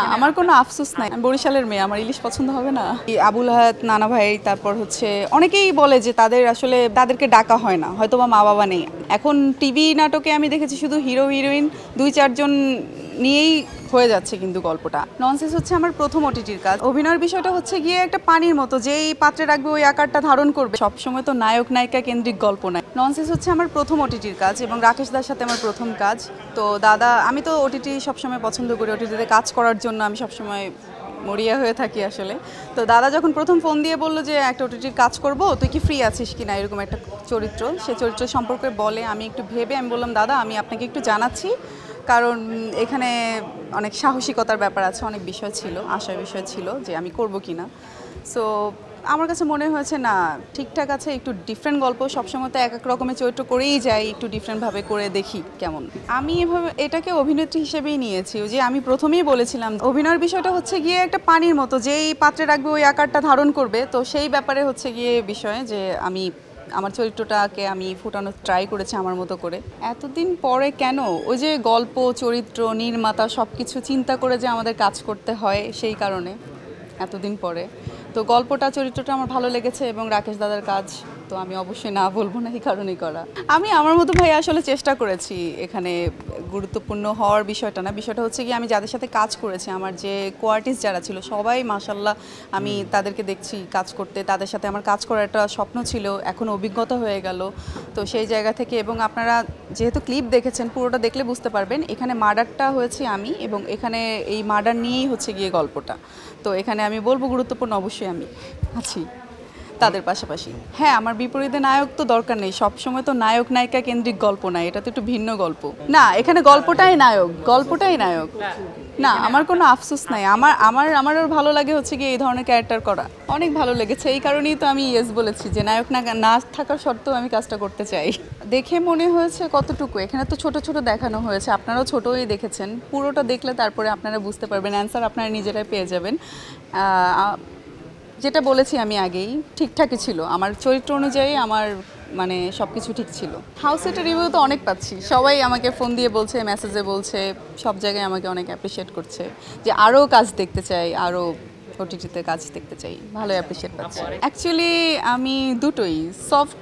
আমার কোনো আফসোস নাই। আমি বরিশালের মেয়ে, আমার ইলিশ পছন্দ হবে না? আবুল হায়াত নানা ভাই, তারপর হচ্ছে অনেকেই বলে যে তাদেরকে ডাকা হয় না, হয়তো বা মা বাবা নেই। এখন টিভি নাটকে আমি দেখেছি শুধু হিরো হিরোইন 2-4 জন নিয়েই হয়ে যাচ্ছে, কিন্তু গল্পটা ননসেন্স হচ্ছে আমার প্রথম ওটিটির কাজ। অভিনয়ের বিষয়টা হচ্ছে গিয়ে একটা পানির মতো, যেই পাত্রে রাখবে ওই আকারটা ধারণ করবে। সবসময় তো নায়ক নায়িকা কেন্দ্রিক গল্প নয়। ননসেন্স হচ্ছে আমার প্রথম ওটিটির কাজ এবং রাকেশ দার সাথে আমার প্রথম কাজ। তো দাদা, আমি তো ওটিটি সবসময় পছন্দ করি, ওটিটিতে কাজ করার জন্য আমি সবসময় মরিয়া হয়ে থাকি আসলে। তো দাদা যখন প্রথম ফোন দিয়ে বললো যে একটা ওটিটির কাজ করব, তুই কি ফ্রি আছিস কিনা, এরকম একটা চরিত্র, সে চরিত্র সম্পর্কে বলে। আমি একটু ভেবে আমি বললাম, দাদা আমি আপনাকে একটু জানাচ্ছি, কারণ এখানে অনেক সাহসিকতার ব্যাপার আছে, অনেক বিষয় ছিল, আশার বিষয় ছিল যে আমি করব কিনা। সো আমার কাছে মনে হয়েছে না, ঠিকঠাক আছে, একটু ডিফারেন্ট গল্প। সবসময় তো এক এক রকমের চরিত্র করেই যাই, একটু ডিফারেন্টভাবে করে দেখি কেমন। আমি এটাকে অভিনেত্রী হিসেবেই নিয়েছি। যে আমি প্রথমেই বলেছিলাম, অভিনয়ের বিষয়টা হচ্ছে গিয়ে একটা পানির মতো, যেই পাত্রে রাখবে ওই আকারটা ধারণ করবে। তো সেই ব্যাপারে হচ্ছে গিয়ে বিষয় যে আমি আমার চরিত্রটাকে আমি ফুটানোর ট্রাই করেছি আমার মতো করে। এতদিন পরে কেন, ওই যে গল্প, চরিত্র, নির্মাতা সব কিছু চিন্তা করে যে আমাদের কাজ করতে হয়, সেই কারণে এতদিন পরে। তো গল্পটা, চরিত্রটা আমার ভালো লেগেছে এবং রাকেশ দাদার কাজ তো আমি অবশ্যই না বলবো না, এই কারণেই করা। আমি আমার মতো ভাই আসলে চেষ্টা করেছি এখানে গুরুত্বপূর্ণ হওয়ার বিষয়টা না। বিষয়টা হচ্ছে কি, আমি যাদের সাথে কাজ করেছি, আমার যে কোয়ার্টিস্ট যারা ছিল সবাই মাশাল্লাহ, আমি তাদেরকে দেখছি কাজ করতে, তাদের সাথে আমার কাজ করার একটা স্বপ্ন ছিল, এখন অভিজ্ঞতা হয়ে গেল। তো সেই জায়গা থেকে, এবং আপনারা যেহেতু ক্লিপ দেখেছেন, পুরোটা দেখলে বুঝতে পারবেন এখানে মার্ডারটা হয়েছে আমি, এবং এখানে এই মার্ডার নিয়েই হচ্ছে গিয়ে গল্পটা। তো এখানে আমি বলবো গুরুত্বপূর্ণ অবশ্যই আমি আছি তাদের পাশাপাশি। হ্যাঁ, আমার বিপরীতে নায়ক তো দরকার নেই, সবসময় তো নায়ক নায়িকা কেন্দ্রিক গল্প নাই, এটা তো একটু ভিন্ন গল্প। না, এখানে গল্পটাই নায়ক, গল্পটাই নায়ক। না, আমার কোনো আফসোস নাই। আমার ভালো লাগে হচ্ছে কি এই ধরনের ক্যারেক্টার করা, অনেক ভালো লেগেছে। এই কারণেই তো আমি ইয়েস বলেছি, যে নায়ক না থাকার সত্ত্বেও আমি কাজটা করতে চাই। দেখে মনে হয়েছে কতটুকু, এখানে তো ছোট ছোট দেখানো হয়েছে, আপনারাও ছোটই দেখেছেন। পুরোটা দেখলে তারপরে আপনারা বুঝতে পারবেন, অ্যান্সার আপনারা নিজেরাই পেয়ে যাবেন। যেটা বলেছি আমি আগেই, ঠিকঠাকই ছিল আমার চরিত্র অনুযায়ী, আমার মানে সব কিছু ঠিক ছিল। হাউসেটের রিভিউ তো অনেক পাচ্ছি, সবাই আমাকে ফোন দিয়ে বলছে, মেসেজে বলছে, সব জায়গায় আমাকে অনেক অ্যাপ্রিসিয়েট করছে, যে আরও কাজ দেখতে চাই, আরও ওটিটিতে কাজ দেখতে চাই, ভালোই অ্যাপ্রিসিয়েট পাচ্ছি। অ্যাকচুয়ালি আমি দুটোই সফট,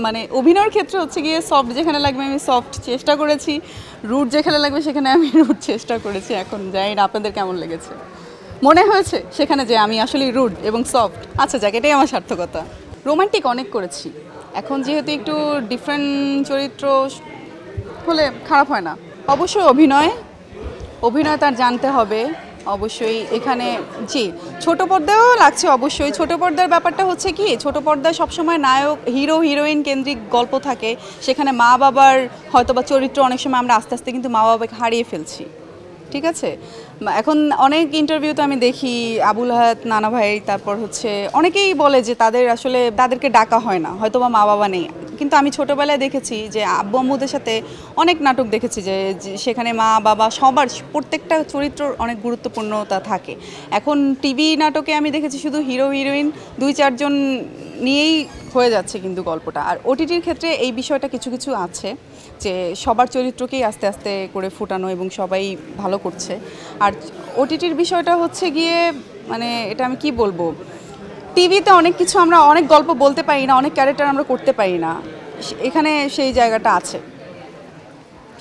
মানে অভিনয়ের ক্ষেত্রে হচ্ছে গিয়ে সফট যেখানে লাগবে আমি সফট চেষ্টা করেছি, রুট যেখানে লাগবে সেখানে আমি রুট চেষ্টা করেছি। এখন জানি না আপনাদের কেমন লেগেছে, মনে হয়েছে সেখানে যে আমি আসলে রুড এবং সফট। আচ্ছা যাক, এটাই আমার সার্থকতা। রোমান্টিক অনেক করেছি, এখন যেহেতু একটু ডিফারেন্ট চরিত্র হলে খারাপ হয় না। অবশ্যই অভিনয় তার জানতে হবে অবশ্যই এখানে। জি, ছোট পর্দাও লাগছে অবশ্যই। ছোট পর্দার ব্যাপারটা হচ্ছে কি, ছোট পর্দায় সবসময় নায়ক হিরো হিরোইন কেন্দ্রিক গল্প থাকে, সেখানে মা বাবার হয়তো বা চরিত্র অনেক সময় আমরা আস্তে আস্তে কিন্তু মা বাবাকে হারিয়ে ফেলছি। ঠিক আছে, এখন অনেক ইন্টারভিউতে আমি দেখি আবুল হায়াত নানা ভাই, তারপর হচ্ছে অনেকেই বলে যে তাদেরকে ডাকা হয় না, হয়তো বা মা বাবা নেই। কিন্তু আমি ছোটোবেলায় দেখেছি যে আব্বু আম্মুদের সাথে অনেক নাটক দেখেছি, যে সেখানে মা বাবা সবার প্রত্যেকটা চরিত্রর অনেক গুরুত্বপূর্ণতা থাকে। এখন টিভি নাটকে আমি দেখেছি শুধু হিরো হিরোইন 2-4 জন নিয়েই হয়ে যাচ্ছে কিন্তু গল্পটা। আর ওটিটির ক্ষেত্রে এই বিষয়টা কিছু কিছু আছে, যে সবার চরিত্রকেই আস্তে আস্তে করে ফুটানো, এবং সবাই ভালো করছে। আর ওটিটির বিষয়টা হচ্ছে গিয়ে, মানে এটা আমি কি বলবো, টিভিতে অনেক কিছু আমরা অনেক গল্প বলতে পারি না, অনেক ক্যারেক্টার আমরা করতে পারি না, এখানে সেই জায়গাটা আছে।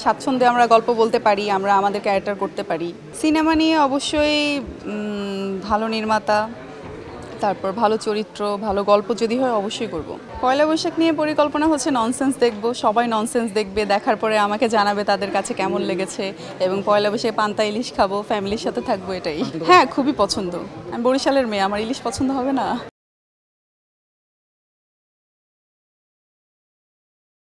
স্বাচ্ছন্দ্যে আমরা গল্প বলতে পারি, আমরা আমাদের ক্যারেক্টার করতে পারি। সিনেমা নিয়ে অবশ্যই ভালো নির্মাতা, তারপর ভালো চরিত্র, ভালো গল্প যদি হয় অবশ্যই করব। পয়লা বৈশাখ নিয়ে পরিকল্পনা হচ্ছে ননসেন্স দেখব, সবাই ননসেন্স দেখবে, দেখার পরে আমাকে জানাবে তাদের কাছে কেমন লেগেছে, এবং পয়লা বৈশাখে পান্তা ইলিশ খাবো, ফ্যামিলির সাথে থাকবো, এটাই। হ্যাঁ, খুবই পছন্দ। আমি বরিশালের মেয়ে, আমার ইলিশ পছন্দ হবে না?